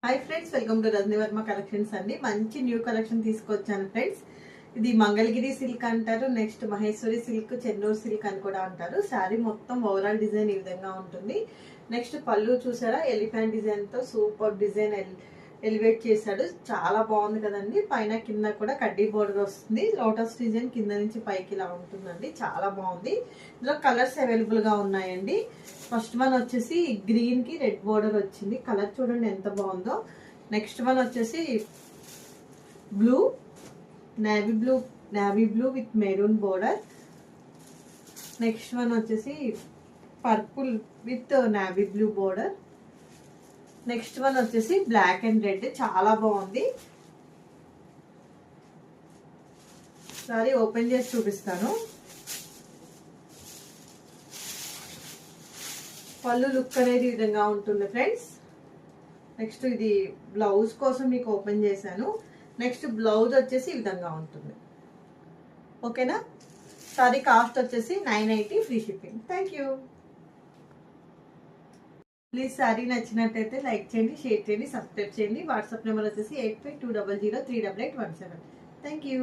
Hi friends, welcome to Rajani Varma collections అండి. మంచి new collection తీసుకొచ్చాను ఫ్రెండ్స్. ఇది మంగళగిరి సిల్క్ అంటారు, next Maheshwari silk, Chennur silk అని కూడా అంటారు. శారీ మొత్తం ఓవరాల్ డిజైన్ ఈ విధంగా ఉంటుంది. నెక్స్ట్ పళ్ళు చూసారా, ఎలిఫెంట్ డిజైన్ తో సూపర్ డిజైన్ ఎలివేట్ చేశాడు. చాలా బాగుంది కదండి. పైన కింద కూడా కడ్డీ బోర్డర్ వస్తుంది. లోటస్ డిజైన్ కింద నుంచి పైకి ఇలా ఉంటుందండి. చాలా బాగుంది. ఇందులో కలర్స్ అవైలబుల్ గా ఉన్నాయండి. ఫస్ట్ వన్ వచ్చేసి గ్రీన్ కి రెడ్ బోర్డర్ వచ్చింది. కలర్ చూడండి ఎంత బాగుందో. నెక్స్ట్ వన్ వచ్చేసి blue, navy blue with maroon border. Next one వచ్చేసి purple with navy blue border. Next one వచ్చేసి బ్లాక్ అండ్ రెడ్. చాలా బాగుంది. సారీ ఓపెన్ చేసి చూపిస్తాను. పళ్ళు లుక్ అనేది ఈ విధంగా ఉంటుంది ఫ్రెండ్స్. నెక్స్ట్ ఇది బ్లౌజ్ కోసం మీకు ఓపెన్ చేశాను. నెక్స్ట్ బ్లౌజ్ వచ్చేసి ఈ విధంగా ఉంటుంది. ఓకేనా. సారీ కాస్ట్ వచ్చేసి 980 free shipping. Thank you. Please sorry నచ్చినట్టయితే లైక్ చేయండి, షేర్ చేయండి, సబ్స్క్రైబ్ చేయండి. వాట్సాప్ నెంబర్ వచ్చేసి 8520038817. Thank you.